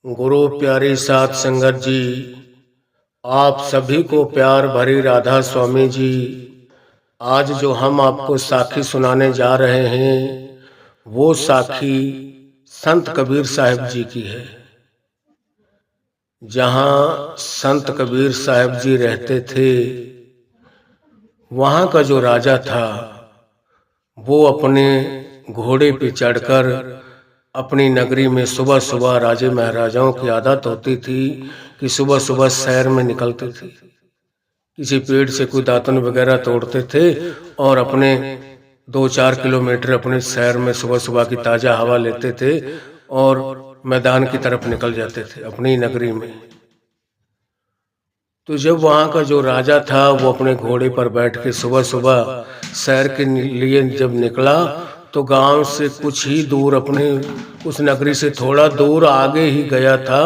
गुरु प्यारी साध संगत जी, आप सभी को प्यार भरी राधा स्वामी जी। आज जो हम आपको साखी सुनाने जा रहे हैं वो साखी संत कबीर साहब जी की है। जहाँ संत कबीर साहब जी रहते थे वहाँ का जो राजा था वो अपने घोड़े पे चढ़कर अपनी नगरी में सुबह सुबह राजे महाराजाओं की आदत होती थी कि सुबह सुबह सैर में निकलते थे। किसी पेड़ से कोई दातुन वगैरह तोड़ते थे और अपने 2-4 किलोमीटर अपने सैर में सुबह सुबह की ताज़ा हवा लेते थे और मैदान की तरफ निकल जाते थे अपनी नगरी में। तो जब वहाँ का जो राजा था वो अपने घोड़े पर बैठ के सुबह सुबह सैर के लिए जब निकला तो गांव से कुछ ही दूर अपने उस नगरी से थोड़ा दूर आगे ही गया था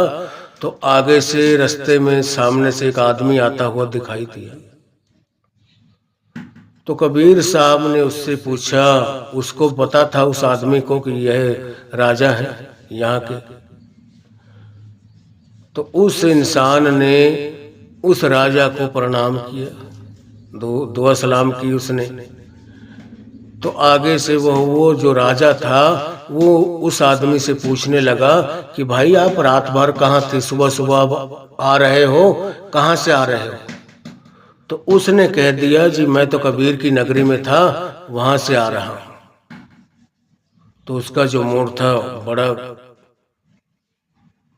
तो आगे से रास्ते में सामने से एक आदमी आता हुआ दिखाई दिया। तो कबीर साहब ने उससे पूछा, उसको पता था उस आदमी को कि यह राजा है यहाँ के। तो उस इंसान ने उस राजा को प्रणाम किया, दुआ सलाम की उसने। तो आगे से वो जो राजा था वो उस आदमी से पूछने लगा कि भाई आप रात भर कहाँ थे, सुबह सुबह आ रहे हो, कहाँ से आ रहे हो? तो उसने कह दिया जी मैं तो कबीर की नगरी में था, वहां से आ रहा हूं। तो उसका जो मूड था बड़ा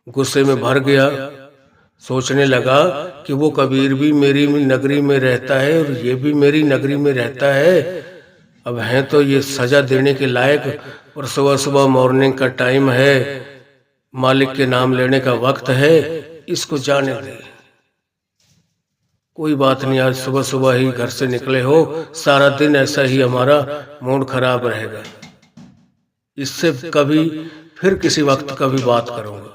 गुस्से में भर गया। सोचने लगा कि वो कबीर भी मेरी नगरी में रहता है और ये भी मेरी नगरी में रहता है। अब हैं तो ये सजा देने के लायक, और सुबह सुबह मॉर्निंग का टाइम है, मालिक के नाम लेने का वक्त है, इसको जाने दे। कोई बात नहीं, आज सुबह सुबह ही घर से निकले हो, सारा दिन ऐसा ही हमारा मूड खराब रहेगा, इससे कभी फिर किसी वक्त कभी बात करूंगा।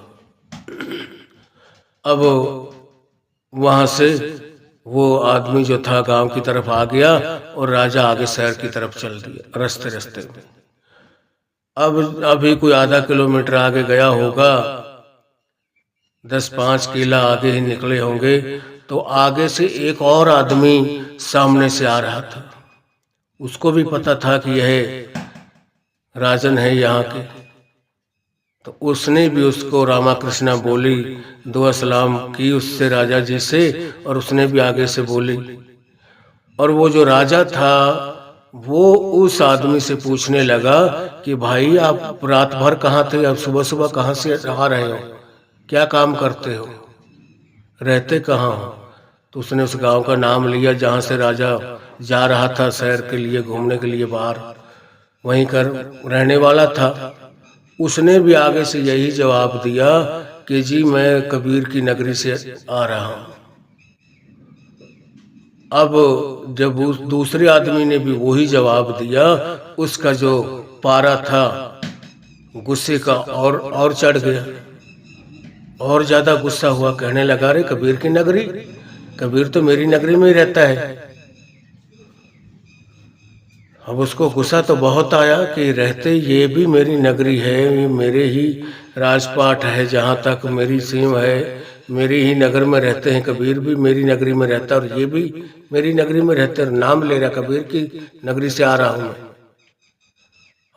अब वहां से वो आदमी जो था गांव की तरफ आ गया और राजा आगे शहर की तरफ चल दिया रास्ते रास्ते में। अब अभी कोई आधा किलोमीटर आगे गया होगा, 10-5 किला आगे ही निकले होंगे, तो आगे से एक और आदमी सामने से आ रहा था। उसको भी पता था कि यह राजन है यहाँ के। तो उसने भी उसको रामा कृष्णा बोली, दुआ सलाम की उससे राजा जी से, और उसने भी आगे से बोली। और वो जो राजा था वो उस आदमी से पूछने लगा कि भाई आप रात भर कहाँ थे, आप सुबह सुबह कहाँ से आ रहे हो, क्या काम करते हो, रहते कहाँ हो? तो उसने उस गांव का नाम लिया जहाँ से राजा जा रहा था शहर के लिए, घूमने के लिए बाहर, वहीं कर रहने वाला था। उसने भी आगे से यही जवाब दिया कि जी मैं कबीर की नगरी से आ रहा हूँ। अब जब उस दूसरे आदमी ने भी वही जवाब दिया, उसका जो पारा था गुस्से का और चढ़ गया, और ज्यादा गुस्सा हुआ। कहने लगा, रे कबीर की नगरी, कबीर तो मेरी नगरी में ही रहता है। अब उसको गुस्सा तो बहुत आया कि रहते ये भी मेरी नगरी है, मेरे ही राजपाट है, जहाँ तक मेरी सीम है, मेरी ही नगर में रहते हैं, कबीर भी मेरी नगरी में रहता है और ये भी मेरी नगरी में रहते हैं, नाम ले रहा कबीर की नगरी से आ रहा हूँ मैं।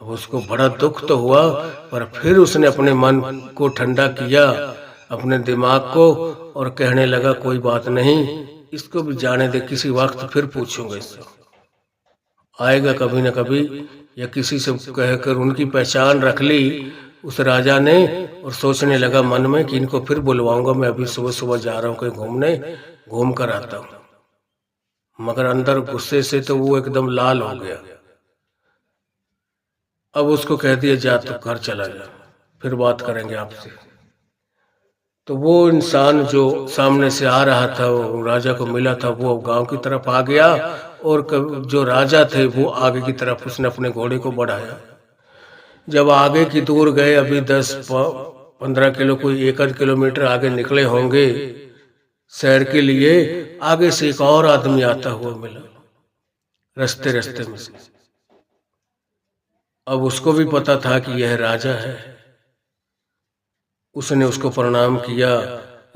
अब उसको बड़ा दुख तो हुआ, पर फिर उसने अपने मन को ठंडा किया, अपने दिमाग को, और कहने लगा कोई बात नहीं, इसको भी जाने दे, किसी वक्त फिर पूछूंगा इससे, आएगा कभी न कभी। या किसी से कहकर उनकी पहचान रख ली उस राजा ने, और सोचने लगा मन में कि इनको फिर बुलवाऊंगा, मैं अभी सुबह सुबह जा रहा हूँ कहीं घूमने, घूम कर आता हूँ। मगर अंदर गुस्से से तो वो एकदम लाल हो गया। अब उसको कह दिया जा तू घर चला जा, फिर बात करेंगे आपसे। तो वो इंसान जो सामने से आ रहा था, वो राजा को मिला था, वो गांव की तरफ आ गया, और जो राजा थे वो आगे की तरफ उसने अपने घोड़े को बढ़ाया। जब आगे की दूर गए, अभी 10-15 किलो, कोई 1 किलोमीटर आगे निकले होंगे शहर के लिए, आगे से एक और आदमी आता हुआ मिला रास्ते रास्ते में से। अब उसको भी पता था कि यह राजा है। उसने उसको प्रणाम किया,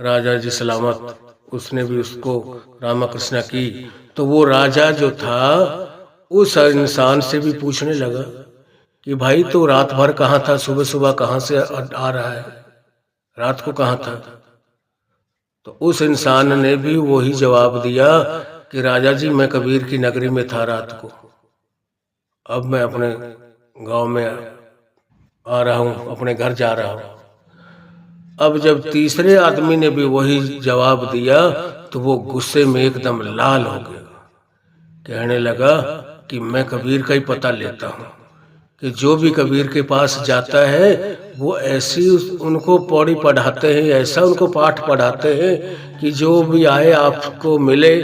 राजा जी सलामत, उसने भी उसको रामा कृष्णा की। तो वो राजा जो था उस इंसान से भी पूछने लगा कि भाई तो रात भर कहाँ था, सुबह सुबह कहाँ से आ रहा है, रात को कहाँ था? तो उस इंसान ने भी वही जवाब दिया कि राजा जी मैं कबीर की नगरी में था रात को, अब मैं अपने गांव में आ रहा हूँ, अपने घर जा रहा हूँ। अब जब तीसरे आदमी ने भी वही जवाब दिया तो वो गुस्से में एकदम लाल हो गया, कहने लगा कि मैं कबीर का ही पता लेता हूँ कि जो भी कबीर के पास जाता है वो ऐसी उनको पौड़ी पढ़ाते हैं, ऐसा उनको पाठ पढ़ाते हैं कि जो भी आए आपको मिले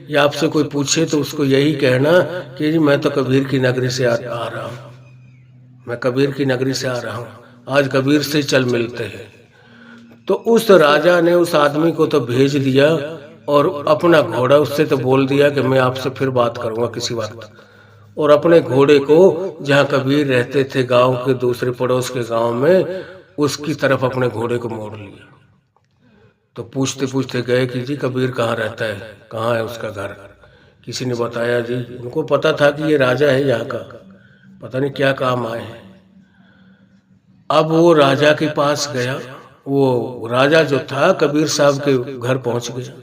या आपसे कोई पूछे तो उसको यही कहना कि जी मैं तो कबीर की नगरी से आ रहा हूँ, मैं कबीर की नगरी से आ रहा हूँ, आज कबीर से चल मिलते हैं। तो उस राजा ने उस आदमी को तो भेज दिया और अपना घोड़ा उससे तो बोल दिया कि मैं आपसे फिर बात करूंगा किसी वक्त, और अपने घोड़े को जहाँ कबीर रहते थे गांव के दूसरे पड़ोस के गांव में, उसकी तरफ अपने घोड़े को मोड़ लिया। तो पूछते पूछते गए कि जी कबीर कहाँ रहता है, कहाँ है उसका घर? किसी ने बताया जी उनको पता था कि ये राजा है यहाँ का, पता नहीं क्या काम आए हैं। अब वो राजा के पास गया, वो राजा जो था कबीर साहब के घर पहुंच गया।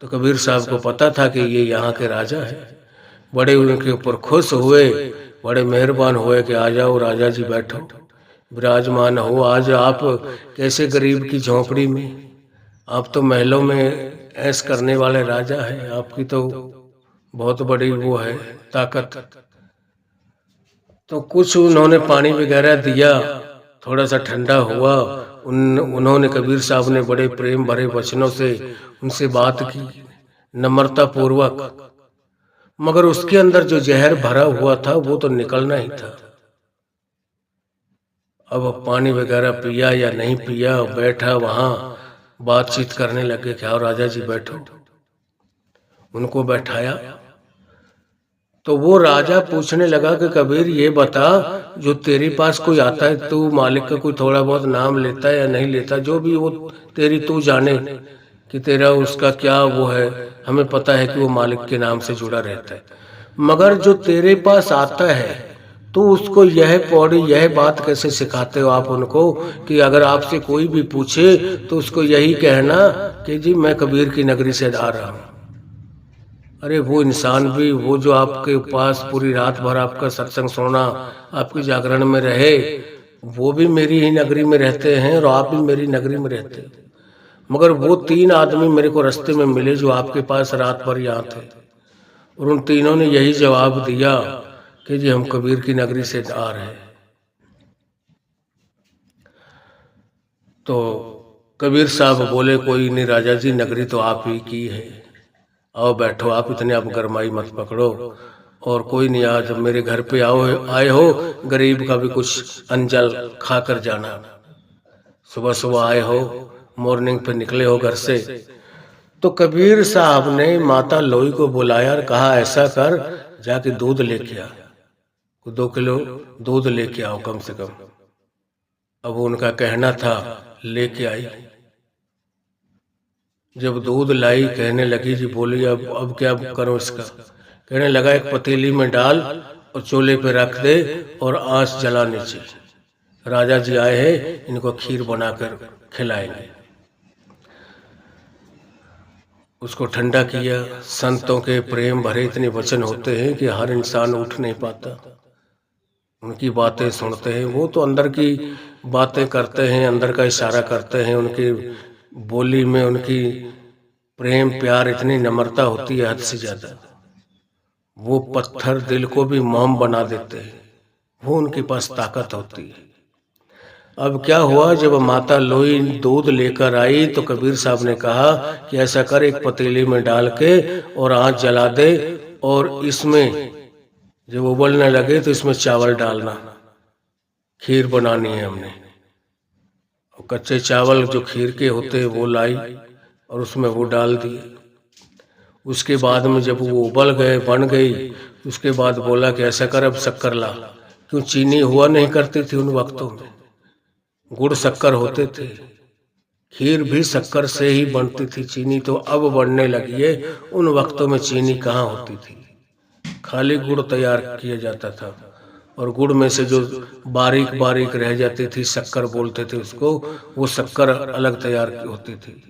तो कबीर साहब को पता था कि ये यहाँ के राजा है, बड़े उनके ऊपर खुश हुए, बड़े मेहरबान हुए कि आ जाओ राजा जी बैठो, विराजमान हो। आज आप कैसे गरीब की झोंपड़ी में, आप तो महलों में ऐश करने वाले राजा हैं, आपकी तो बहुत बड़ी वो है ताकत। तो कुछ उन्होंने पानी वगैरह दिया, थोड़ा सा ठंडा हुआ। उन्होंने कबीर साहब ने बड़े प्रेम भरे वचनों से उनसे बात की, नम्रता पूर्वक, मगर उसके अंदर जो जहर भरा हुआ था वो तो निकलना ही था। अब पानी वगैरह पिया या नहीं पिया, बैठा वहां बातचीत करने लगे कि आओ राजा जी बैठो। उनको बैठाया तो वो राजा पूछने लगा कि कबीर ये बता, जो तेरे पास कोई आता है, तू मालिक का कोई थोड़ा बहुत नाम लेता है या नहीं लेता, जो भी वो तेरी तू जाने कि तेरा उसका क्या वो है, हमें पता है कि वो मालिक के नाम से जुड़ा रहता है, मगर जो तेरे पास आता है तो उसको यह पौड़ी यह बात कैसे सिखाते हो आप उनको कि अगर आपसे कोई भी पूछे तो उसको यही कहना कि जी मैं कबीर की नगरी से आ रहा हूँ। अरे वो इंसान भी, वो जो आपके पास पूरी रात भर आपका सत्संग सुनना, आपकी जागरण में रहे, वो भी मेरी ही नगरी में रहते हैं और आप भी मेरी नगरी में रहते हैं, मगर वो 3 आदमी मेरे को रास्ते में मिले जो आपके पास रात भर यहाँ थे, और उन तीनों ने यही जवाब दिया कि जी हम कबीर की नगरी से आ रहे हैं। तो कबीर साहब बोले कोई नहीं राजा जी, नगरी तो आप ही की है, आओ बैठो, आप इतने आप गरमाई मत पकड़ो, और कोई नहीं, आज मेरे घर पे आए हो, गरीब का भी कुछ अंजल खा कर जाना। सुबह सुबह आए हो, मॉर्निंग पे निकले हो घर से। तो कबीर साहब ने माता लोई को बुलाया और कहा ऐसा कर, जाके दूध लेके आ, 2 किलो दूध लेके आओ कम से कम। अब उनका कहना था, लेके आई। जब दूध लाई, कहने लगी जी बोली अब क्या करूं इसका? कहने लगा एक पतीली में डाल और चूल्हे पे रख दे और आंच जला नीचे, राजा जी आए हैं, इनको खीर बनाकर खिलाएंगे। उसको ठंडा किया। संतों के प्रेम भरे इतने वचन होते हैं कि हर इंसान उठ नहीं पाता, उनकी बातें सुनते हैं, वो तो अंदर की बातें करते हैं, अंदर का इशारा करते हैं, उनकी बोली में उनकी प्रेम प्यार इतनी नम्रता होती है हद से ज्यादा, वो पत्थर दिल को भी मोम बना देते हैं, वो उनके पास ताकत होती है। अब क्या हुआ, जब माता लोई दूध लेकर आई तो कबीर साहब ने कहा कि ऐसा कर, एक पतीली में डाल के और आंच जला दे, और इसमें जब उबलने लगे तो इसमें चावल डालना, खीर बनानी है हमने। और कच्चे चावल जो खीर के होते हैं वो लाई और उसमें वो डाल दिए। उसके बाद में जब वो उबल गए, बन गई, उसके बाद बोला कि ऐसा कर अब शक्कर ला, क्यों चीनी हुआ नहीं करती थी उन वक्तों में, गुड़ शक्कर होते थे। खीर भी शक्कर से ही बनती थी, चीनी तो अब बनने लगी है, उन वक्तों में चीनी कहाँ होती थी, खाली गुड़ तैयार किया जाता था। और गुड़ में से जो बारीक बारीक रह जाती थी, शक्कर बोलते थे उसको, वो शक्कर अलग तैयार होती थी।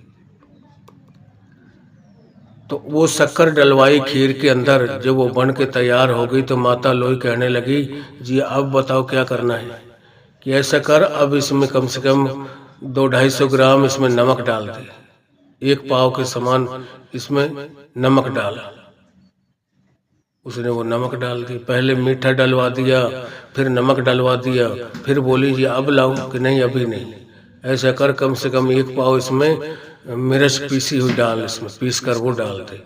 तो वो शक्कर डलवाई खीर के अंदर, जब वो बन के तैयार हो गई तो माता लोई कहने लगी, जी अब बताओ क्या करना है। कि ऐसा कर, अब इसमें कम से कम 200-250 ग्राम इसमें नमक डाल दे, 1 पाव के समान इसमें नमक डाला। उसने वो नमक डाल दी, पहले मीठा डलवा दिया, फिर नमक डलवा दिया, फिर बोली जी अब लाऊं, कि नहीं अभी नहीं। ऐसा कर कम से कम 1 पाव इसमें मिर्च पीसी हुई डाल, इसमें पीस कर वो डाल दे।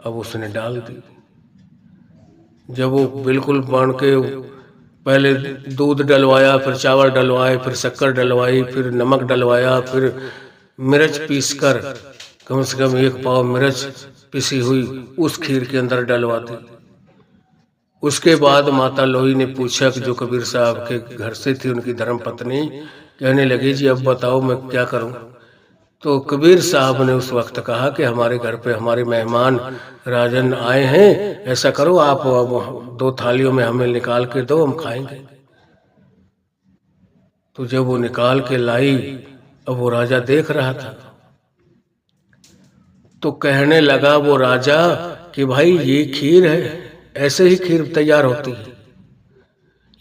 अब उसने डाल दी। जब वो बिल्कुल बन के, पहले दूध डलवाया, फिर चावल डलवाए, फिर शक्कर डलवाई, फिर नमक डलवाया, फिर मिर्च पीस कर कम से कम 1 पाव मिर्च पिसी हुई उस खीर के अंदर डलवा दी। उसके बाद माता लोई ने पूछा कि जो कबीर साहब के घर से थी उनकी धर्म पत्नी, कहने लगी जी अब बताओ मैं क्या करूं। तो कबीर साहब ने उस वक्त कहा कि हमारे घर पे हमारे मेहमान राजन आए हैं, ऐसा करो आप 2 थालियों में हमें निकाल के दो, हम खाएंगे। तो जब वो निकाल के लाई, अब वो राजा देख रहा था, तो कहने लगा वो राजा कि भाई ये खीर है, ऐसे ही खीर तैयार होती है,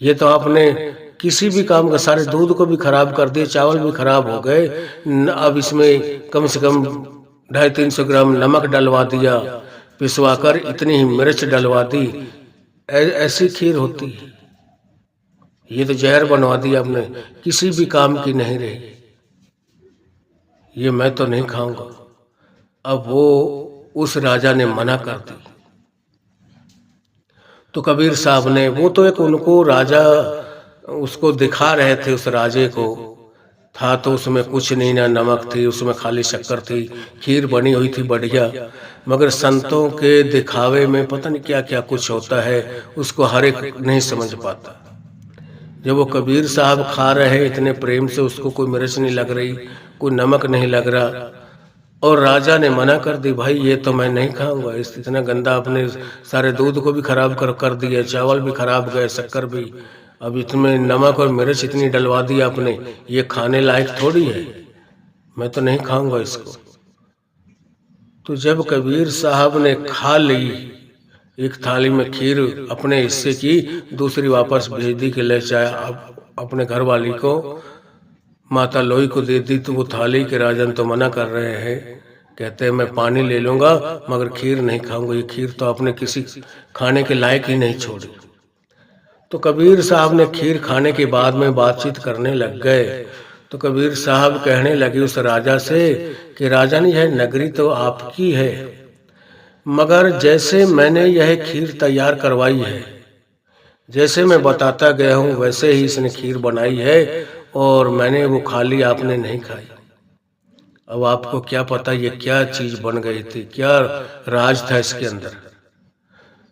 ये तो आपने किसी भी काम का, सारे दूध को भी खराब कर दिए, चावल भी खराब हो गए, अब इसमें कम से कम 250-300 ग्राम नमक डलवा दिया, पिसवा कर इतनी ही मिर्च डलवा दी, ऐसी खीर होती है, ये तो जहर बनवा दिया आपने, किसी भी काम की नहीं रही, ये मैं तो नहीं खाऊंगा। अब वो उस राजा ने मना कर दी। तो कबीर साहब ने, वो तो एक उनको राजा उसको दिखा रहे थे, उस राजे को था तो उसमें कुछ नहीं, ना नमक थी उसमें, खाली शक्कर थी, खीर बनी हुई थी बढ़िया, मगर संतों के दिखावे में पता नहीं क्या क्या कुछ होता है, उसको हर एक नहीं समझ पाता। जब वो कबीर साहब खा रहे इतने प्रेम से, उसको कोई मिर्च नहीं लग रही, कोई नमक नहीं लग रहा, और राजा ने मना कर दी, भाई ये तो मैं नहीं खाऊंगा, इस इतना गंदा, आपने सारे दूध को भी खराब कर दिया, चावल भी खराब गए, शक्कर भी, अब इसमें नमक और मिर्च इतनी डलवा दी आपने, ये खाने लायक थोड़ी है, मैं तो नहीं खाऊंगा इसको। तो जब कबीर साहब ने खा ली, एक थाली में खीर अपने हिस्से की, दूसरी वापस भेज दी कि ले जाए, अपने घर वाली को, माता लोई को दे दी। तो वो थाली के राजन तो मना कर रहे हैं, कहते हैं मैं पानी ले लूंगा मगर खीर नहीं खाऊंगा, ये खीर तो आपने किसी खाने के लायक ही नहीं छोड़ी। तो कबीर साहब ने खीर खाने के बाद में बातचीत करने लग गए। तो कबीर साहब कहने लगे उस राजा से कि राजन यह नगरी तो आपकी है, मगर जैसे मैंने यह खीर तैयार करवाई है, जैसे मैं बताता गया हूँ वैसे ही इसने खीर बनाई है, और मैंने वो खा ली, आपने नहीं खाई। अब आपको क्या पता ये क्या चीज बन गई थी, क्या राज था इसके अंदर,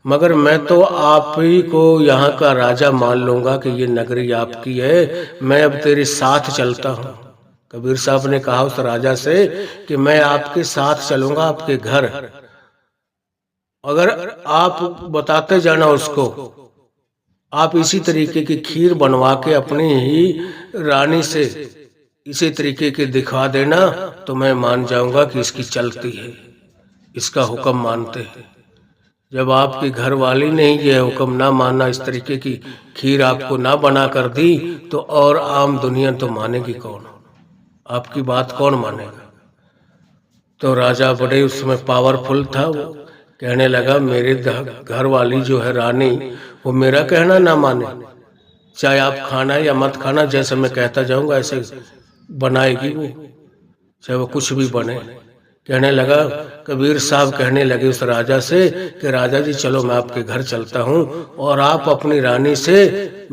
मगर मैं तो आप ही को यहाँ का राजा मान लूंगा कि ये नगरी आपकी है, मैं अब तेरे साथ चलता हूँ। कबीर साहब ने कहा उस राजा से कि मैं आपके साथ चलूंगा आपके घर, अगर आप बताते जाना उसको, आप इसी तरीके की खीर बनवा के अपनी ही रानी से इसी तरीके के दिखा देना, तो मैं मान जाऊंगा कि इसकी चलती है, इसका हुक्म मानते हैं। जब आपकी घर वाली ने यह हुक्म ना माना, इस तरीके की खीर आपको ना बना कर दी, तो और आम दुनिया तो मानेगी कौन, आपकी बात कौन मानेगा। तो राजा बड़े उसमें पावरफुल था, वो कहने लगा मेरे घर वाली जो है रानी, वो मेरा कहना ना माने, चाहे आप खाना या मत खाना, जैसे मैं कहता जाऊंगा ऐसे बनाएगी वो, चाहे वो कुछ भी बने। कहने लगा, कबीर साहब कहने लगे उस राजा से कि राजा जी चलो मैं आपके घर चलता हूँ, और आप अपनी रानी से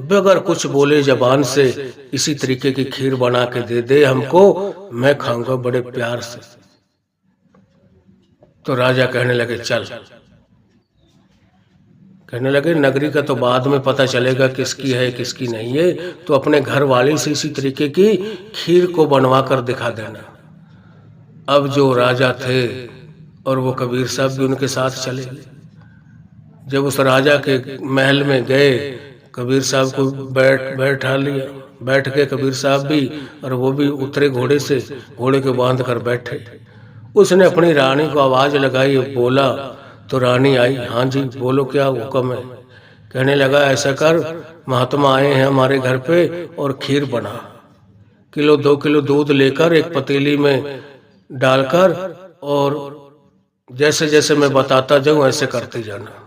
बगैर कुछ बोले जबान से इसी तरीके की खीर बना के दे दे हमको, मैं खाऊंगा बड़े प्यार से। तो राजा कहने लगे चल। कहने लगे नगरी का तो बाद में पता चलेगा किसकी है किसकी नहीं है, तो अपने घर वाले से इसी तरीके की खीर को बनवा कर दिखा देना। अब जो राजा थे और वो कबीर साहब भी उनके साथ चले। जब उस राजा के महल में गए, कबीर साहब को बैठा लिया। बैठ के कबीर साहब भी और वो भी उतरे घोड़े से, घोड़े को बांध कर बैठे। उसने अपनी रानी को आवाज लगाई, बोला तो रानी आई। हाँ जी बोलो, क्या हुक्म है? कहने लगा ऐसा कर, महात्मा आए हैं हमारे घर पे और खीर बना। 1-2 किलो दूध लेकर एक पतीली में डालकर और जैसे जैसे मैं बताता जाऊं ऐसे करते जाना।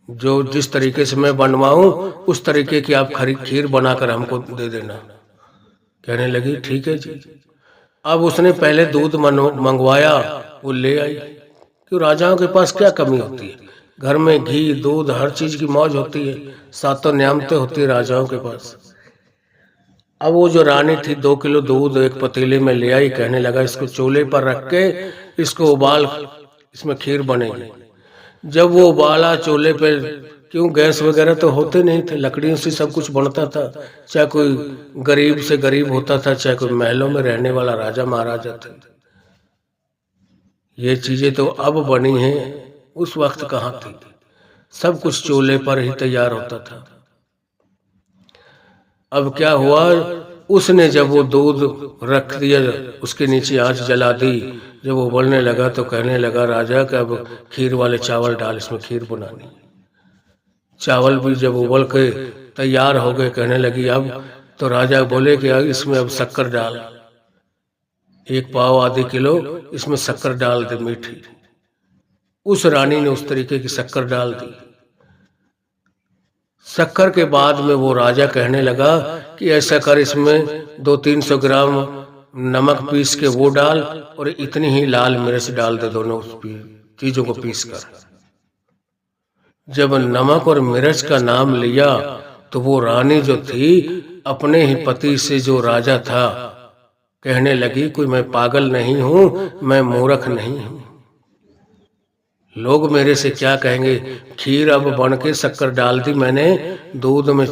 जो जिस तरीके से मैं बनवाऊं उस तरीके की आप खीर बनाकर हमको दे देना। कहने लगी ठीक है जी। अब उसने पहले दूध मंगवाया, वो ले आई। क्यों, राजाओं के पास क्या कमी होती है? घर में घी दूध हर चीज की मौज होती है, सातों न्यामतें होती है राजाओं के पास। अब वो जो रानी थी 2 किलो दूध एक पतीले में ले आई। कहने लगा इसको चूल्हे पर रख के इसको उबाल, इसमें खीर बनेगी। जब वो उबाला चूल्हे पे, क्यों गैस वगैरह तो होते नहीं थे, लकड़ियों से सब कुछ बनता था। चाहे कोई गरीब से गरीब होता था, चाहे कोई महलों में रहने वाला राजा महाराजा थे। ये चीजें तो अब बनी हैं, उस वक्त कहाँ थी? सब कुछ चूल्हे पर ही तैयार होता था। अब क्या हुआ, उसने जब वो दूध रख दिया, उसके नीचे आंच जला दी, जब वो उबलने लगा तो कहने लगा राजा कि अब खीर वाले चावल डाल, इसमें खीर बनानी। चावल भी जब उबल के तैयार हो गए, कहने लगी अब, तो राजा बोले कि इसमें अब शक्कर डाल, 1 पाव आधे किलो इसमें शक्कर डाल दे मीठी। उस रानी ने उस तरीके की शक्कर डाल दी। शक्कर के बाद में वो राजा कहने लगा कि ऐसा कर, इसमें 200-300 ग्राम नमक पीस के वो डाल और इतनी ही लाल मिर्च डाल दे, दोनों चीजों को पीस कर। जब नमक और मिर्च का नाम लिया तो वो रानी जो थी अपने ही पति से, जो राजा था, कहने लगी कोई मैं पागल नहीं हूं, मैं मूर्ख नहीं हूं, लोग मेरे से क्या कहेंगे? खीर अब बन के शक्कर डाल दी मैंने, दूध में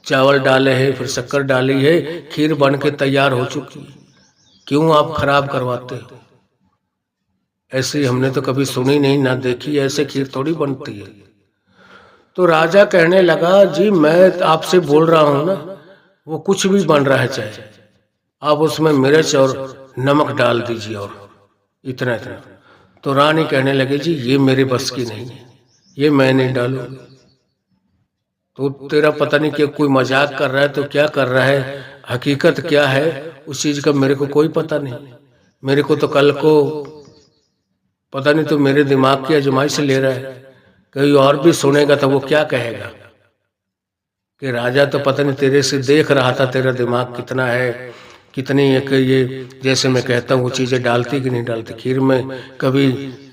चावल डाले हैं फिर शक्कर डाली है, खीर बन के तैयार हो चुकी, क्यों आप खराब करवाते हो? ऐसे हमने तो कभी सुनी नहीं ना देखी, ऐसे खीर थोड़ी बनती है। तो राजा कहने लगा जी मैं आपसे बोल रहा हूं ना, वो कुछ भी बन रहा है, चाहे आप उसमें मिर्च और नमक डाल दीजिए और इतना इतना। तो रानी कहने लगे जी ये मेरे बस की नहीं है, ये मैं नहीं डालूंगी। तो तेरा पता नहीं कि कोई मजाक कर रहा है तो क्या कर रहा है, हकीकत क्या है उस चीज का मेरे को कोई पता नहीं। मेरे को तो कल को पता नहीं, तो मेरे दिमाग की आजमाइश ले रहा है, कोई और भी सुनेगा तो वो क्या कहेगा कि राजा तो पता नहीं तेरे से देख रहा था तेरा दिमाग कितना है, कितनी एक ये जैसे मैं कहता हूँ वो चीजें डालती कि नहीं डालती। खीर में कभी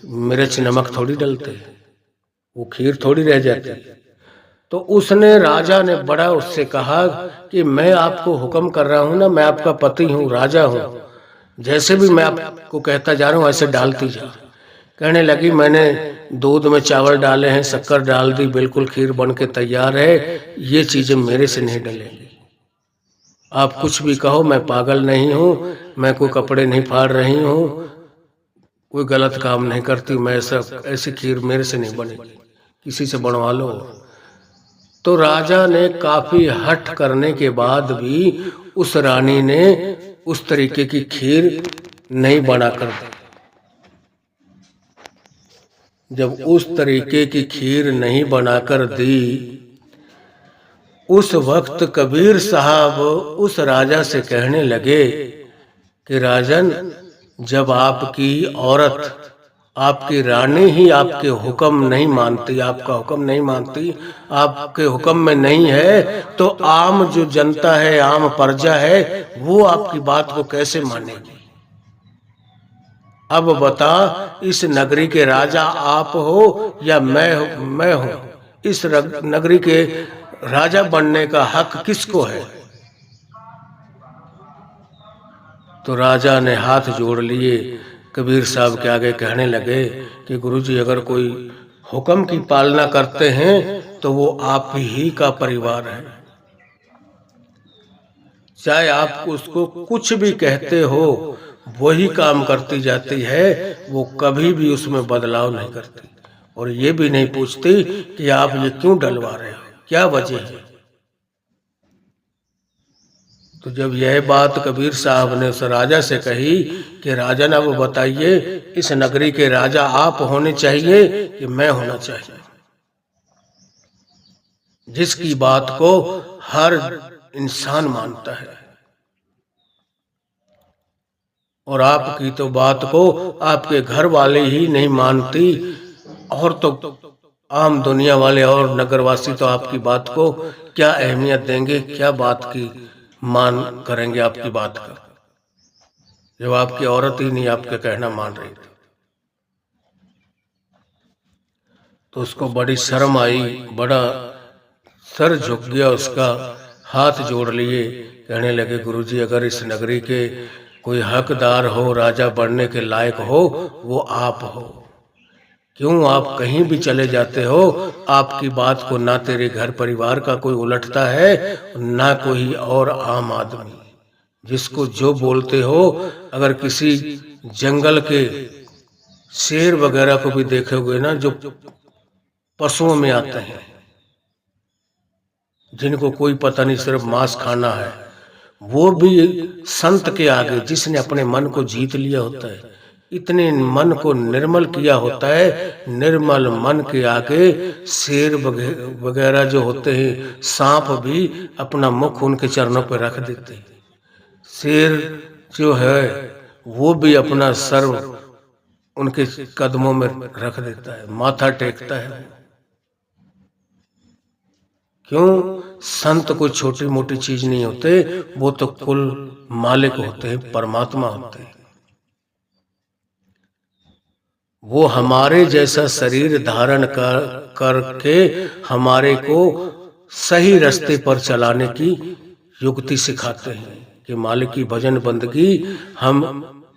मिर्च नमक थोड़ी डलते, वो खीर थोड़ी रह जाती। तो उसने, राजा ने बड़ा उससे कहा कि मैं आपको हुक्म कर रहा हूं ना, मैं आपका पति हूं, राजा हूं, जैसे भी मैं आपको कहता जा रहा हूं ऐसे डालती जा। कहने लगी मैंने दूध में चावल डाले हैं, शक्कर डाल दी, बिल्कुल खीर बन के तैयार है, ये चीजें मेरे से नहीं डलेंगी। आप कुछ भी कहो, मैं पागल नहीं हूं, मैं कोई कपड़े नहीं फाड़ रही हूं, कोई गलत काम नहीं करती, मैं ऐसी खीर मेरे से नहीं बनेगी, किसी से बनवा लो। तो राजा ने काफी हठ करने के बाद भी उस रानी ने उस तरीके की खीर नहीं बनाकर दी। जब उस तरीके की खीर नहीं बनाकर दी, उस वक्त कबीर साहब उस राजा से कहने लगे कि राजन, जब आपकी औरत, आपकी रानी ही आपके हुक्म नहीं मानती, आपका हुक्म नहीं मानती, आपके हुक्म में नहीं है, तो आम जो जनता है, आम प्रजा है, वो आपकी बात को कैसे मानेगी? अब बता, इस नगरी के राजा आप हो या मैं हूं? इस नगरी के राजा बनने का हक किसको है? तो राजा ने हाथ जोड़ लिए, कबीर साहब के आगे कहने लगे कि गुरुजी, अगर कोई हुक्म की पालना करते हैं तो वो आप ही का परिवार है। चाहे आप उसको कुछ भी कहते हो, वही काम करती जाती है, वो कभी भी उसमें बदलाव नहीं करती और ये भी नहीं पूछती कि आप ये क्यों डलवा रहे हो, क्या वजह है। तो जब यह बात कबीर साहब ने उस राजा से कही कि राजन अब बताइए, इस नगरी के राजा आप होने चाहिए कि मैं होना चाहिए, जिसकी बात को हर इंसान मानता है और आपकी तो बात को आपके घर वाले ही नहीं मानती, और तो आम दुनिया वाले और नगरवासी तो आपकी बात को क्या अहमियत देंगे, क्या बात की मान करेंगे आपकी बात का, जब आपकी औरत ही नहीं आपका कहना मान रही थी। तो उसको बड़ी शर्म आई, बड़ा सर झुक गया उसका, हाथ जोड़ लिए, कहने लगे गुरुजी, अगर इस नगरी के कोई हकदार हो, राजा बनने के लायक हो, वो आप हो। क्यों आप कहीं भी चले जाते हो, आपकी बात को ना तेरे घर परिवार का कोई उलटता है, ना कोई और आम आदमी। जिसको जो बोलते हो, अगर किसी जंगल के शेर वगैरह को भी देखोगे ना, जो पशुओं में आते हैं, जिनको कोई पता नहीं सिर्फ मांस खाना है, वो भी संत के आगे, जिसने अपने मन को जीत लिया होता है, इतने मन को निर्मल किया होता है, निर्मल मन के आगे शेर वगैरह जो होते हैं, सांप भी अपना मुख उनके चरणों पर रख देते हैं। शेर जो है वो भी अपना सर उनके कदमों में रख देता है, माथा टेकता है। क्यों? संत कोई छोटी मोटी चीज नहीं होते, वो तो कुल मालिक होते हैं, परमात्मा होते हैं। वो हमारे जैसा शरीर धारण करके हमारे को सही रास्ते पर चलाने की युक्ति सिखाते हैं कि मालिक की भजन बंदगी हम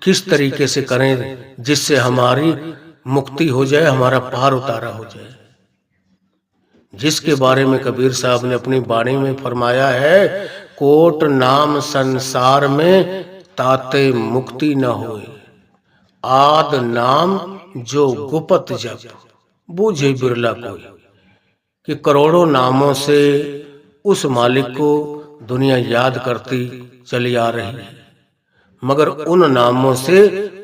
किस तरीके से करें जिससे हमारी मुक्ति हो जाए, हमारा पार उतारा हो जाए। जिसके बारे में कबीर साहब ने अपनी वाणी में फरमाया है, कोट नाम संसार में ताते मुक्ति न होए, आद नाम जो गुपत जप बूझे बिरला कोई। कि करोड़ों नामों से उस मालिक को दुनिया याद करती चली आ रही है, मगर उन नामों से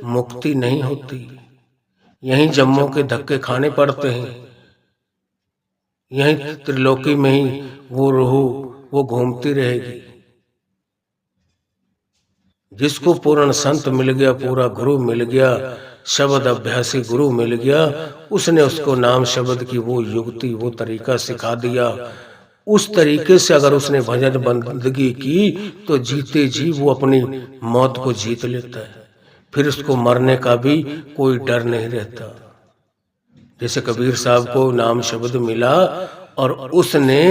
मुक्ति नहीं होती। यहीं जम्मों के धक्के खाने पड़ते हैं, यहीं त्रिलोकी में ही वो रूह वो घूमती रहेगी। जिसको पूर्ण संत मिल गया, पूरा गुरु मिल गया, शब्द अभ्यासी गुरु मिल गया, उसने उसको नाम शब्द की वो युक्ति, वो तरीका सिखा दिया। उस तरीके से अगर उसने भजन बंदगी की तो जीते जी वो अपनी मौत को जीत लेता है, फिर उसको मरने का भी कोई डर नहीं रहता। जैसे कबीर साहब को नाम शब्द मिला और उसने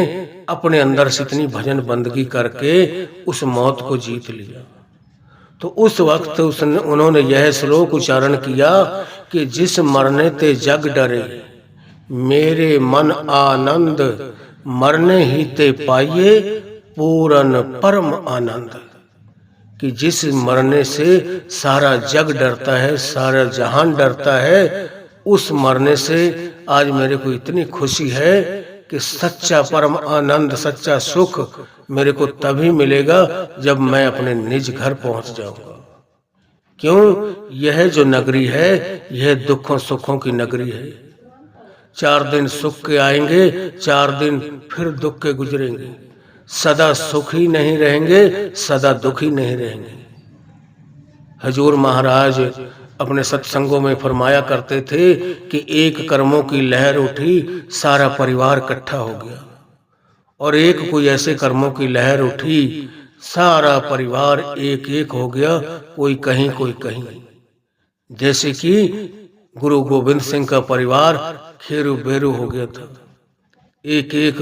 अपने अंदर से इतनी भजन बंदगी करके उस मौत को जीत लिया, तो उस वक्त उन्होंने यह श्लोक उच्चारण किया कि जिस मरने ते जग डरे, मेरे मन आनंद, मरने ही ते पाइए पूरन परम आनंद। कि जिस मरने से सारा जग डरता है, सारा जहान डरता है, उस मरने से आज मेरे को इतनी खुशी है कि सच्चा परम आनंद, सच्चा सुख मेरे को तभी मिलेगा जब मैं अपने निज घर पहुंच जाऊंगा। क्यों? यह जो नगरी है, यह दुखों सुखों की नगरी है। 4 दिन सुख के आएंगे, 4 दिन फिर दुख के गुजरेंगे। सदा सुखी नहीं रहेंगे, सदा दुखी नहीं रहेंगे। हजूर महाराज अपने सत्संगों में फरमाया करते थे कि एक कर्मों की लहर उठी, सारा परिवार इकट्ठा हो गया, और एक कोई ऐसे कर्मों की लहर उठी, सारा परिवार एक एक हो गया, कोई कहीं कोई कहीं। जैसे कि गुरु गोविंद सिंह का परिवार खेरू बेरू हो गया था। एक एक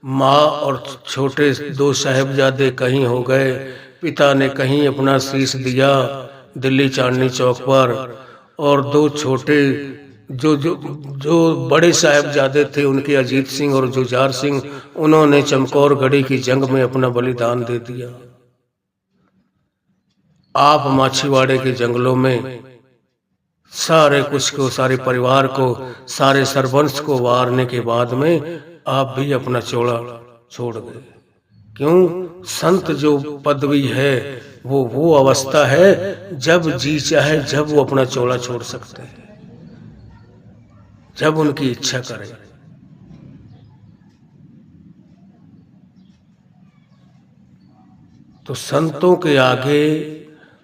माँ और छोटे 2 साहिबजादे कहीं हो गए, पिता ने कहीं अपना शीश दिया दिल्ली चांदनी चौक पर, और 2 छोटे जो जो जो बड़े साहिबजादे थे उनके अजीत सिंह और जुझार सिंह, उन्होंने चमकौरगढ़ी की जंग में अपना बलिदान दे दिया। आप माछीवाड़े के जंगलों में सारे कुछ को, सारे परिवार को, सारे सरवंश को वारने के बाद में आप भी अपना चोला छोड़ गए। क्यों? संत जो पदवी है वो अवस्था है जब जी चाहे जब वो अपना चोला छोड़ सकते हैं, जब उनकी इच्छा करे। तो संतों के आगे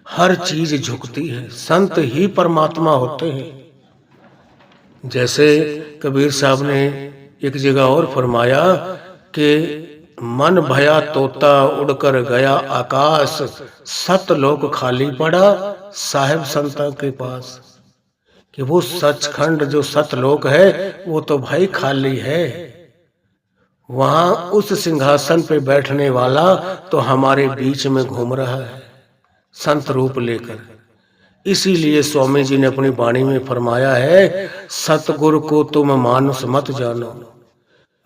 हर चीज झुकती है, संत ही परमात्मा होते हैं। जैसे कबीर साहब ने एक जगह और फरमाया कि मन भया तोता उड़कर गया आकाश, सतलोक खाली पड़ा साहिब संता के पास। कि वो सचखंड जो सतलोक है वो तो भाई खाली है, वहां उस सिंहासन पे बैठने वाला तो हमारे बीच में घूम रहा है संत रूप लेकर। इसीलिए स्वामी जी ने अपनी वाणी में फरमाया है, सतगुरु को तुम मानुष मत जानो,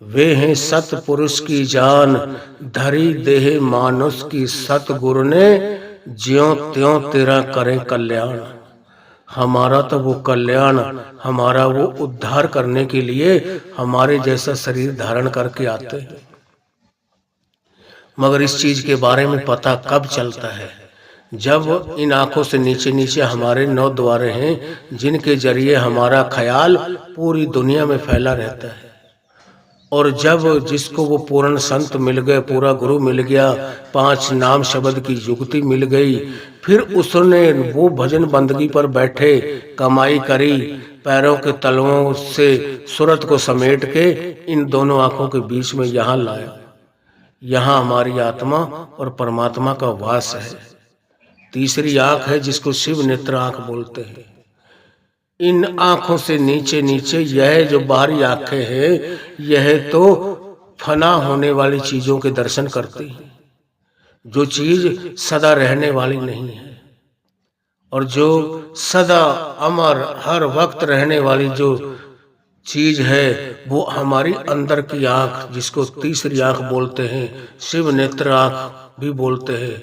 वे हैं सतपुरुष की जान, धरी देह मानुष की सतगुरु ने, ज्यों त्यों तेरा करें कल्याण। हमारा तो वो कल्याण, हमारा वो उद्धार करने के लिए हमारे जैसा शरीर धारण करके आते हैं। मगर इस चीज के बारे में पता कब चलता है? जब इन आंखों से नीचे नीचे हमारे 9 द्वारे हैं जिनके जरिए हमारा ख्याल पूरी दुनिया में फैला रहता है। और जब जिसको वो पूर्ण संत मिल गए, पूरा गुरु मिल गया, 5 नाम शब्द की युक्ति मिल गई, फिर उसने वो भजन बंदगी पर बैठे कमाई करी, पैरों के तलवों से सूरत को समेट के इन दोनों आंखों के बीच में यहाँ लाया। यहाँ हमारी आत्मा और परमात्मा का वास है। तीसरी आंख है जिसको शिव नेत्र आंख बोलते हैं। इन आंखों से नीचे नीचे यह जो बाहरी आंखें हैं, यह तो फना होने वाली चीजों के दर्शन करती हैं, जो चीज सदा रहने वाली नहीं है। और जो सदा अमर हर वक्त रहने वाली जो चीज है वो हमारी अंदर की आंख, जिसको तीसरी आंख बोलते हैं, शिव नेत्र आंख भी बोलते हैं,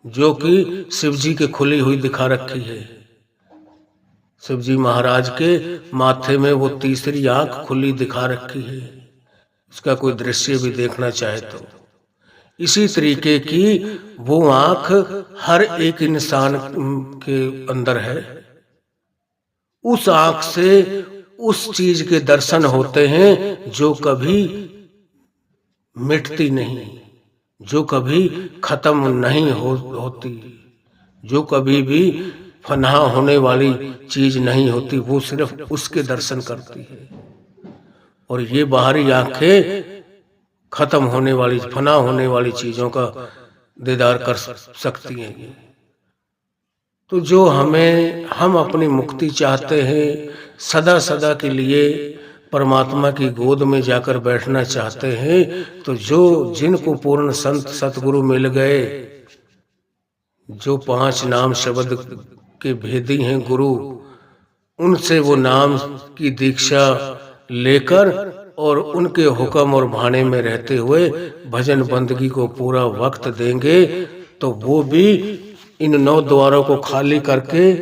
जो कि शिव जी के खुली हुई दिखा रखी है। शिव जी महाराज के माथे में वो तीसरी आंख खुली दिखा रखी है, उसका कोई दृश्य भी देखना चाहे तो। इसी तरीके की वो आंख हर एक इंसान के अंदर है। उस आंख से उस चीज के दर्शन होते हैं जो कभी मिटती नहीं, जो कभी खत्म नहीं होती, जो कभी भी फना होने वाली चीज नहीं होती, वो सिर्फ उसके दर्शन करती है। और ये बाहरी आंखें खत्म होने वाली, फना होने वाली चीजों का दीदार कर सकती हैं। तो जो हम अपनी मुक्ति चाहते हैं, सदा सदा के लिए परमात्मा की गोद में जाकर बैठना चाहते हैं, तो जिनको पूर्ण संत सतगुरु मिल गए, जो 5 नाम शब्द के भेदी हैं गुरु, उनसे वो नाम की दीक्षा लेकर और उनके हुक्म और भाने में रहते हुए भजन बंदगी को पूरा वक्त देंगे, तो वो भी इन 9 द्वारों को खाली करके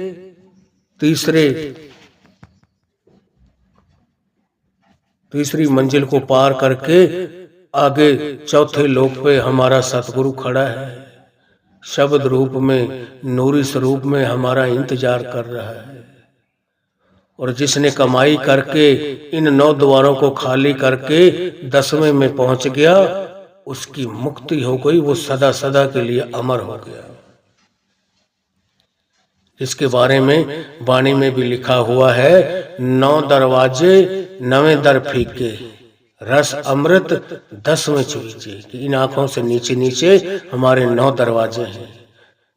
तीसरी मंजिल को पार करके आगे चौथे लोक पे हमारा सतगुरु खड़ा है, शब्द रूप में, नूरी स्वरूप में हमारा इंतजार कर रहा है। और जिसने कमाई करके इन 9 द्वारों को खाली करके 10वें में पहुंच गया, उसकी मुक्ति हो गई, वो सदा सदा के लिए अमर हो गया। इसके बारे में वाणी में भी लिखा हुआ है, 9 दरवाजे 9वें दर फीके, रस अमृत 10वें चूजे। कि इन आंखों से नीचे नीचे हमारे 9 दरवाजे हैं,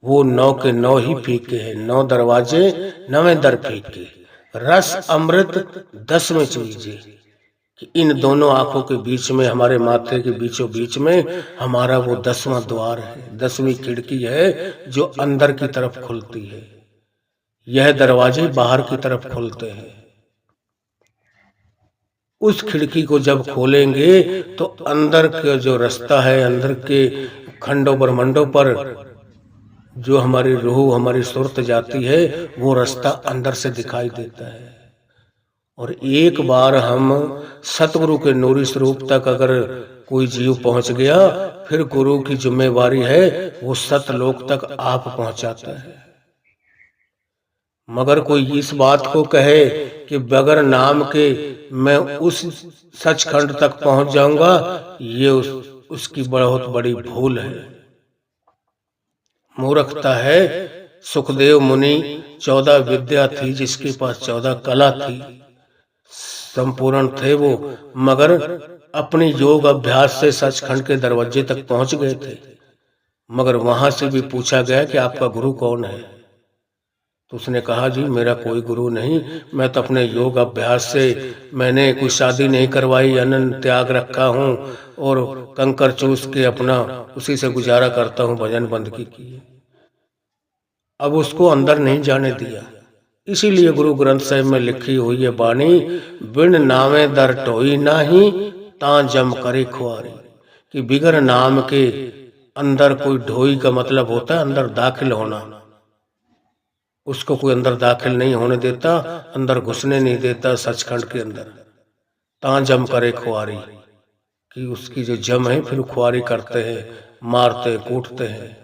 वो 9 के 9 ही फीके हैं। 9 दरवाजे 9वें दर फीके, रस अमृत 10वें चूजे। कि इन दोनों आंखों के बीच में, हमारे माथे के बीचों बीच में हमारा वो 10वां द्वार है, 10वीं खिड़की है जो अंदर की तरफ खुलती है। यह दरवाजे बाहर की तरफ खुलते हैं। उस खिड़की को जब खोलेंगे तो अंदर का जो रास्ता है, अंदर के खंडों ब्रह्मंडों पर जो हमारी रूह, हमारी सुरत जाती है, वो रास्ता अंदर से दिखाई देता है। और एक बार हम सतगुरु के नूरी स्वरूप तक अगर कोई जीव पहुंच गया, फिर गुरु की जिम्मेवारी है वो सतलोक तक आप पहुंचाता है। मगर कोई इस बात को कहे कि बगैर नाम के मैं उस सचखंड तक पहुंच जाऊंगा, ये उसकी बहुत बड़ी भूल है, मूर्खता है। सुखदेव मुनि 14 विद्या थी, जिसके पास 14 कला थी, संपूर्ण थे वो, मगर अपनी योग अभ्यास से सचखंड के दरवाजे तक पहुंच गए थे। मगर वहां से भी पूछा गया कि आपका गुरु कौन है? तो उसने कहा, जी मेरा कोई गुरु नहीं, मैं तो अपने योग अभ्यास से, मैंने कोई शादी नहीं करवाई, अनंत त्याग रखा हूँ और कंकर चूस के अपना उसी से गुजारा करता हूँ, भजन बंदगी की। अब उसको अंदर नहीं जाने दिया। इसीलिए गुरु ग्रंथ साहिब में लिखी हुई है बाणी, बिन नामे दर टोई नाही, ता जम करे खुआरी, कि बिगर नाम के अंदर कोई ढोई का मतलब होता है अंदर दाखिल होना। उसको कोई अंदर दाखिल नहीं होने देता, अंदर घुसने नहीं देता सचखंड के अंदर। ता जम करे खुआरी, कि उसकी जो जम है फिर खुआरी करते हैं, मारते कूटते हैं,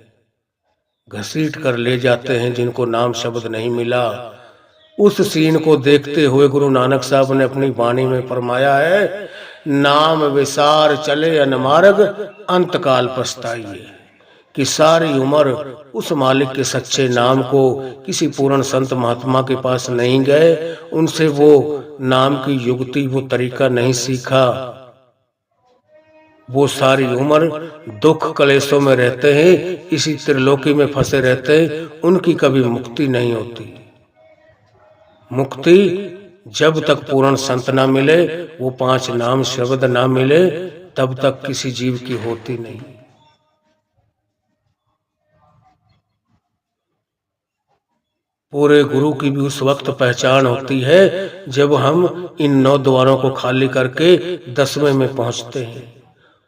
घसीट कर ले जाते हैं जिनको नाम शब्द नहीं मिला। उस सीन को देखते हुए गुरु नानक साहब ने अपनी वाणी में फरमाया है, नाम विसार चले अनमार्ग, अंतकाल पछताइए, कि सारी उम्र उस मालिक के सच्चे नाम को किसी पूर्ण संत महात्मा के पास नहीं गए, उनसे वो नाम की युक्ति, वो तरीका नहीं सीखा, वो सारी उम्र दुख कलेशों में रहते हैं, इसी त्रिलोकी में फंसे रहते हैं, उनकी कभी मुक्ति नहीं होती। मुक्ति जब तक पूर्ण संत ना मिले, वो 5 नाम शब्द ना मिले, तब तक किसी जीव की होती नहीं। पूरे गुरु की भी उस वक्त पहचान होती है जब हम इन 9 द्वारों को खाली करके 10वें में पहुंचते हैं।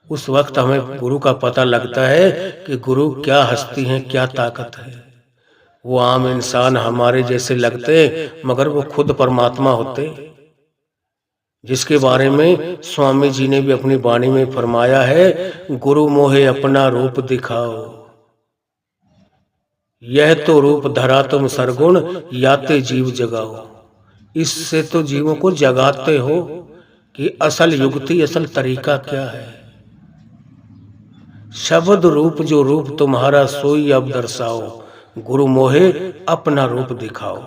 उस वक्त हमें गुरु का पता लगता है कि गुरु क्या हस्ती है, क्या ताकत है। वो आम इंसान हमारे जैसे लगते, मगर वो खुद परमात्मा होते, जिसके बारे में स्वामी जी ने भी अपनी वाणी में फरमाया है, गुरु मोहे अपना रूप दिखाओ, यह तो रूप धरा तुम सरगुण, याते जीव जगाओ। इससे तो जीवों को जगाते हो कि असल युक्ति, असल तरीका क्या है। शब्द रूप जो रूप तुम्हारा सोई अब दर्शाओ, गुरु मोहे अपना रूप दिखाओ,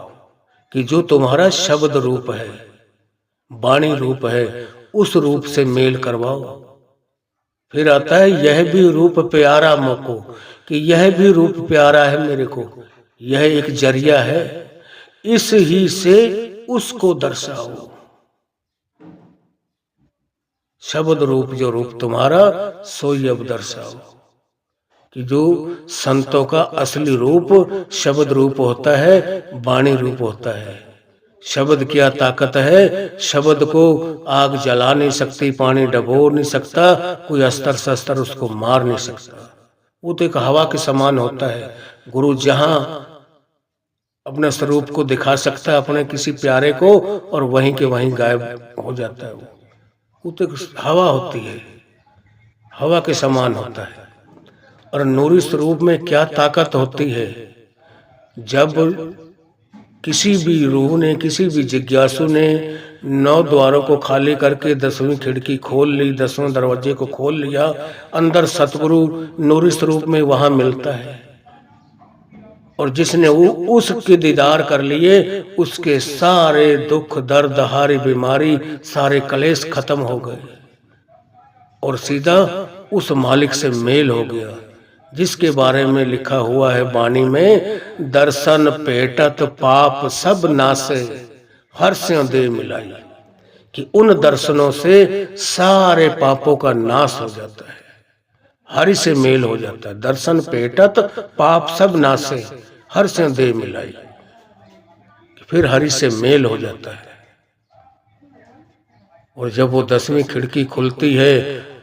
कि जो तुम्हारा शब्द रूप है, वाणी रूप है, उस रूप से मेल करवाओ। फिर आता है, यह भी रूप प्यारा मोको, कि यह भी रूप प्यारा है मेरे को, यह एक जरिया है, इस ही से उसको दर्शाओ। शब्द रूप जो रूप तुम्हारा सोई अब दर्शाओ, कि जो संतों का असली रूप शब्द रूप होता है, वाणी रूप होता है। शब्द क्या ताकत है, शब्द को आग जला नहीं सकती, पानी डबो नहीं सकता, कोई अस्त्र शस्त्र उसको मार नहीं सकता, वो तो एक हवा के समान होता है। गुरु जहां अपने स्वरूप को दिखा सकता है अपने किसी प्यारे को, और वहीं के वहीं गायब हो जाता है। वो तो एक हवा होती है, हवा के समान होता है। और नूरी स्वरूप में क्या ताकत होती है, जब किसी भी रूह ने, किसी भी जिज्ञासु ने 9 द्वारों को खाली करके 10वीं खिड़की खोल ली, 10वें दरवाजे को खोल लिया, अंदर सतगुरु नूरी स्वरूप में वहां मिलता है। और जिसने उसके दीदार कर लिए, उसके सारे दुख दर्द, हारी बीमारी, सारे कलेश खत्म हो गए, और सीधा उस मालिक से मेल हो गया, जिसके बारे में लिखा हुआ है वाणी में, दर्शन पेटत पाप सब नासे, हर्षों दे मिलाई, कि उन दर्शनों से सारे पापों का नाश हो जाता है, हरि से मेल हो जाता है। दर्शन पेटत पाप सब नासे, हर्षों दे मिलाई। फिर हरि से मेल हो जाता है। और जब वो 10वीं खिड़की खुलती है,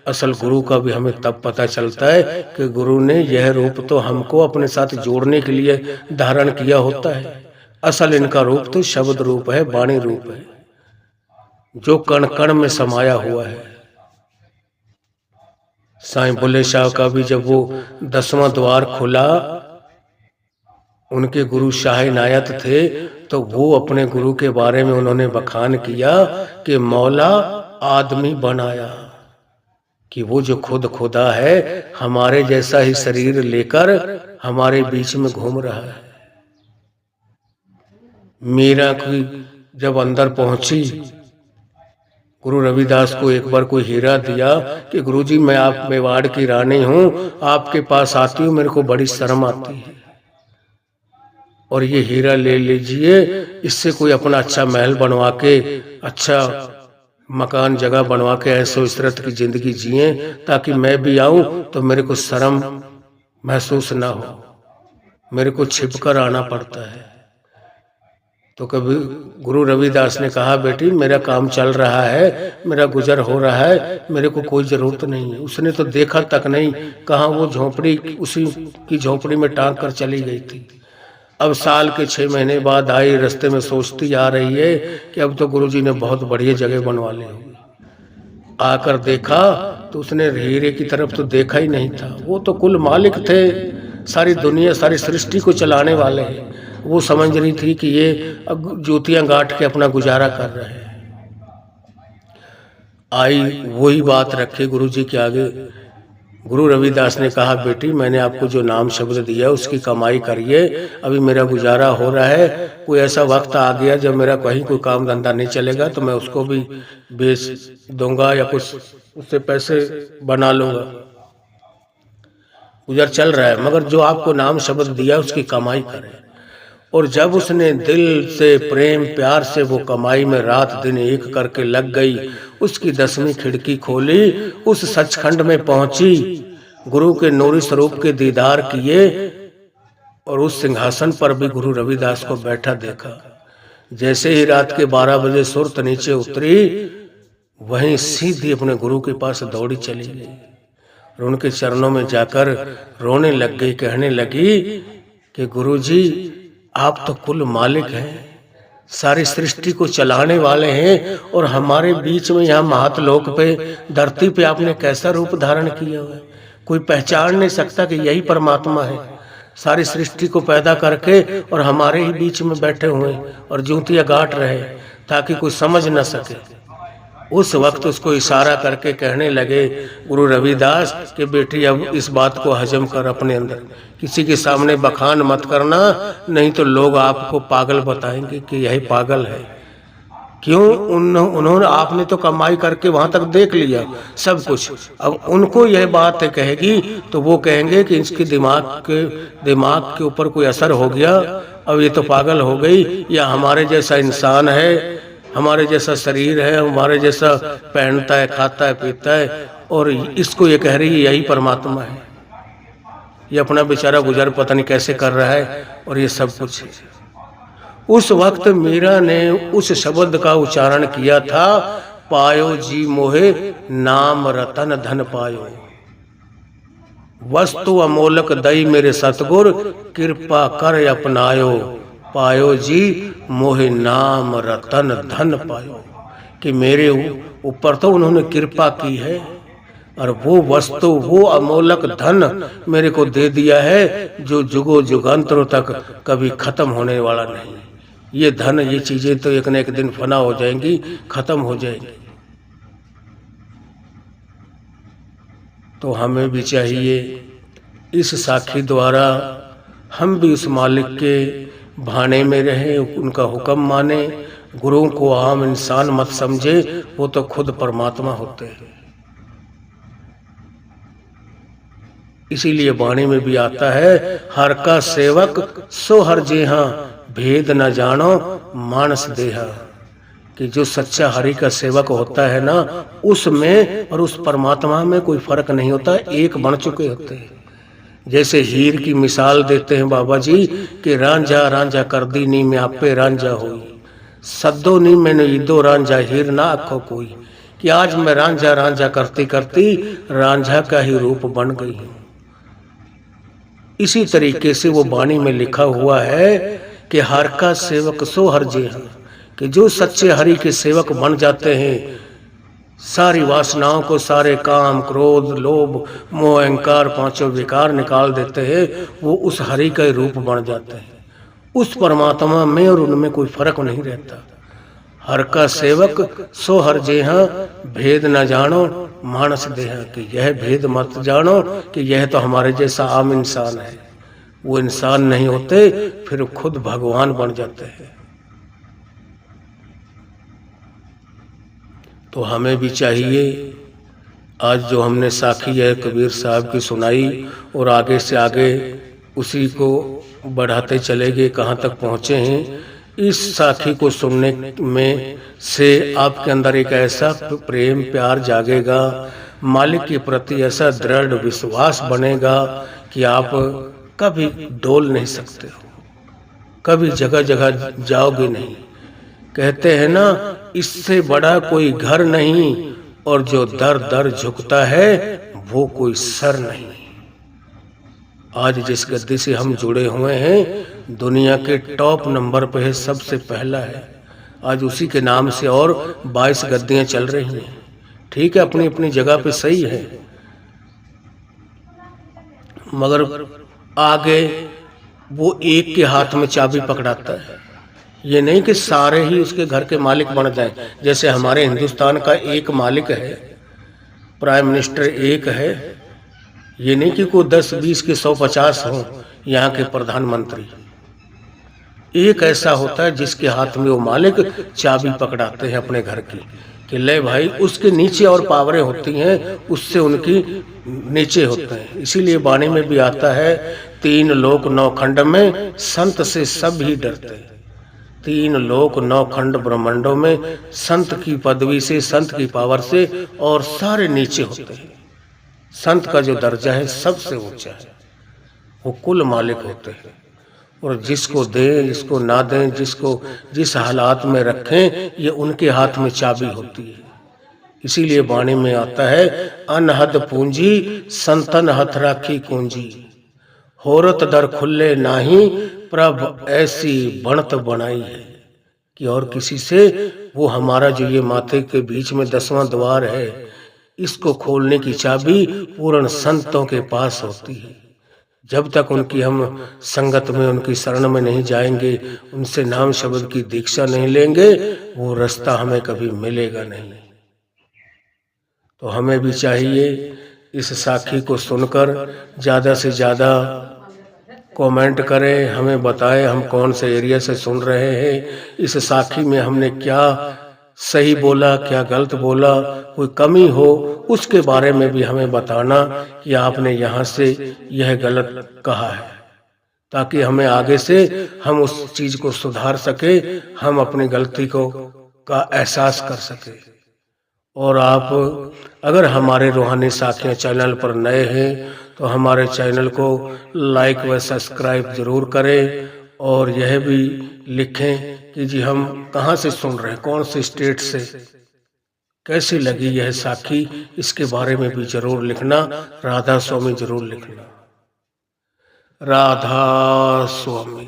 असल गुरु का भी हमें तब पता चलता है कि गुरु ने यह रूप तो हमको अपने साथ जोड़ने के लिए धारण किया होता है। असल इनका रूप तो शब्द रूप है, वाणी रूप है, जो कण कण में समाया हुआ है। साईं बुल्ले शाह का भी जब वो 10वां द्वार खुला, उनके गुरु शाह इनायत थे, तो वो अपने गुरु के बारे में उन्होंने बखान किया कि मौला आदमी बनाया, कि वो जो खुद खुदा है हमारे जैसा ही शरीर लेकर हमारे बीच में घूम रहा है। मीरा की जब अंदर पहुंची, गुरु रविदास को एक बार कोई हीरा दिया कि गुरुजी मैं आप मेवाड़ की रानी हूं, आपके पास आती हूं, मेरे को बड़ी शर्म आती है, और ये हीरा ले लीजिए, इससे कोई अपना अच्छा महल बनवा के, अच्छा मकान जगह बनवा के ऐसो इशरत की जिंदगी जिए, ताकि मैं भी आऊं तो मेरे को शर्म महसूस ना हो, मेरे को छिपकर आना पड़ता है। तो कभी गुरु रविदास ने कहा बेटी मेरा काम चल रहा है, मेरा गुजर हो रहा है, मेरे को कोई जरूरत नहीं है। उसने तो देखा तक नहीं, कहाँ वो झोपड़ी उसी की झोपड़ी में टांग कर चली गई थी। अब साल के 6 महीने बाद आई, रास्ते में सोचती आ रही है कि अब तो गुरुजी ने बहुत बढ़िया जगह बनवा ली होगी। आकर देखा तो उसने हीरे की तरफ तो देखा ही नहीं था। वो तो कुल मालिक थे, सारी दुनिया सारी सृष्टि को चलाने वाले हैं। वो समझ रही थी कि ये अब जूतियां गांठ के अपना गुजारा कर रहे हैं। आई वही बात रखी गुरुजी के आगे। गुरु रविदास ने कहा बेटी मैंने आपको जो नाम शब्द दिया उसकी कमाई करिए, अभी मेरा गुजारा हो रहा है, कोई ऐसा वक्त आ गया जब मेरा कहीं कोई काम धंधा नहीं चलेगा तो मैं उसको भी बेच दूंगा या कुछ उससे पैसे बना लूंगा, गुजर चल रहा है, मगर जो आपको नाम शब्द दिया उसकी कमाई करें। और जब उसने दिल से प्रेम प्यार से वो कमाई में रात दिन एक करके लग गई, उसकी 10वीं खिड़की खोली, उस सचखंड में पहुंची, गुरु के नूरी स्वरूप के दीदार किए, और उस सिंहासन पर भी गुरु रविदास को बैठा देखा। जैसे ही रात के 12 बजे सुरत नीचे उतरी, वहीं सीधी अपने गुरु के पास दौड़ी चली गई और उनके चरणों में जाकर रोने लग गई, कहने लगी कि गुरुजी आप तो कुल मालिक हैं, सारी सृष्टि को चलाने वाले हैं, और हमारे बीच में यहाँ महतलोक पे धरती पे आपने कैसा रूप धारण किया हुआ है, कोई पहचान नहीं सकता कि यही परमात्मा है। सारी सृष्टि को पैदा करके और हमारे ही बीच में बैठे हुए और जूतियां गांठ रहे ताकि कोई समझ न सके। उस वक्त उसको इशारा करके कहने लगे गुरु रविदास कि बेटी अब इस बात को हजम कर अपने अंदर, किसी के सामने बखान मत करना, नहीं तो लोग आपको पागल बताएंगे कि यही पागल है। क्यों? उन्होंने आपने तो कमाई करके वहां तक देख लिया सब कुछ, अब उनको यह बात कहेगी तो वो कहेंगे कि इसके दिमाग के ऊपर कोई असर हो गया, अब ये तो पागल हो गई, या हमारे जैसा इंसान है, हमारे जैसा शरीर है, हमारे जैसा पहनता है, खाता है, पीता है, और इसको ये कह रही है यही परमात्मा है, ये अपना बेचारा गुजर पता नहीं कैसे कर रहा है, और ये सब कुछ है। उस वक्त मीरा ने उस शब्द का उच्चारण किया था, पायो जी मोहे नाम रतन धन पायो, वस्तु अमोलक दई मेरे सतगुर, कृपा कर अपनायो, पायो जी मोहे नाम रतन धन पायो, कि मेरे ऊपर तो उन्होंने कृपा की है और वो वस्तु वो अमोलक धन मेरे को दे दिया है जो जुगो जुगांतरों तक कभी खत्म होने वाला नहीं। ये धन ये चीजें तो एक न एक दिन फना हो जाएंगी, खत्म हो जाएंगी। तो हमें भी चाहिए इस साखी द्वारा हम भी उस मालिक के भाने में रहे, उनका हुक्म माने, गुरुओं को आम इंसान मत समझे, वो तो खुद परमात्मा होते हैं। इसीलिए वाणी में भी आता है, हर का सेवक सो हर जेहा, भेद न जानो मानस देहा, कि जो सच्चा हरि का सेवक होता है ना, उसमें और उस परमात्मा में कोई फर्क नहीं होता, एक बन चुके होते हैं। जैसे हीर की मिसाल देते हैं बाबा जी कि रांझा रांझा कर दी नी मैं आपे रांझा हुई, सद्दो नी मैंने ईदो रांझा हीर ना आखो कोई, कि आज मैं रांझा रांझा करती करती रांझा का ही रूप बन गई हूं। इसी तरीके से वो वाणी में लिखा हुआ है कि हर का सेवक सो हर जे, कि जो सच्चे हरि के सेवक बन जाते हैं, सारी वासनाओं को, सारे काम क्रोध लोभ मोह अहंकार पांचों विकार निकाल देते हैं, वो उस हरि का रूप बन जाते हैं। उस परमात्मा में और उनमें कोई फर्क नहीं रहता। हर का सेवक सो हर जेहा, भेद न जानो मानस देहा, कि यह भेद मत जानो कि यह तो हमारे जैसा आम इंसान है। वो इंसान नहीं होते, फिर खुद भगवान बन जाते हैं। तो हमें भी चाहिए, आज जो हमने साखी है कबीर साहब की सुनाई, और आगे से आगे उसी को बढ़ाते चले गए, कहाँ तक पहुँचे हैं। इस साखी को सुनने में से आपके अंदर एक ऐसा प्रेम प्यार जागेगा, मालिक के प्रति ऐसा दृढ़ विश्वास बनेगा कि आप कभी डोल नहीं सकते हो, कभी जगह जगह जाओगे नहीं। कहते हैं ना, इससे बड़ा कोई घर नहीं, और जो दर दर झुकता है वो कोई सर नहीं। आज जिस गद्दी से हम जुड़े हुए हैं, दुनिया के टॉप नंबर पे है, सबसे पहला है। आज उसी के नाम से और 22 गद्दियां चल रही हैं। ठीक है, अपनी अपनी जगह पे सही है, मगर आगे वो एक के हाथ में चाबी पकड़ाता है। ये नहीं कि सारे ही उसके घर के मालिक बन जाएं। जैसे हमारे हिंदुस्तान का एक मालिक है, प्राइम मिनिस्टर एक है, ये नहीं कि कोई 10 20 के 100 50 हों यहाँ के प्रधानमंत्री। एक ऐसा होता है जिसके हाथ में वो मालिक चाबी पकड़ाते हैं अपने घर की, कि ले भाई, उसके नीचे और पावरें होती हैं, उससे उनकी नीचे होते हैं। इसीलिए वाणी में भी आता है, 3 लोक 9 खंड में संत से सब ही डरते हैं। 3 लोक 9 खंड ब्रह्मांडों में संत की पदवी से, संत की पावर से और सारे नीचे होते हैं। संत का जो दर्जा है सबसे ऊंचा है, वो कुल मालिक होते हैं। और जिसको दें जिसको ना दें, जिसको जिस हालात में रखें, ये उनके हाथ में चाबी होती है। इसीलिए वाणी में आता है, अनहद पूंजी संतन हथ राखी कुंजी, होरत दर खुले नाही प्रभ ऐसी बनत बनाई है, कि और किसी से वो हमारा जो ये माथे के बीच में 10वां द्वार है, इसको खोलने की चाबी पूर्ण संतों के पास होती है। जब तक उनकी हम संगत में, उनकी शरण में नहीं जाएंगे, उनसे नाम शब्द की दीक्षा नहीं लेंगे, वो रास्ता हमें कभी मिलेगा नहीं। तो हमें भी चाहिए इस साखी को सुनकर ज़्यादा से ज़्यादा कमेंट करें, हमें बताएं हम कौन से एरिया से सुन रहे हैं, इस साखी में हमने क्या सही बोला, क्या गलत बोला, कोई कमी हो उसके बारे में भी हमें बताना कि आपने यहाँ से यह गलत कहा है, ताकि हमें आगे से हम उस चीज को सुधार सके, हम अपनी गलती को का एहसास कर सके। और आप अगर हमारे रूहानी साखियाँ चैनल पर नए हैं तो हमारे चैनल को लाइक व सब्सक्राइब जरूर करें, और यह भी लिखें कि जी हम कहाँ से सुन रहे हैं, कौन से स्टेट से, कैसी लगी यह साखी, इसके बारे में भी जरूर लिखना। राधा स्वामी जरूर लिखना। राधा स्वामी।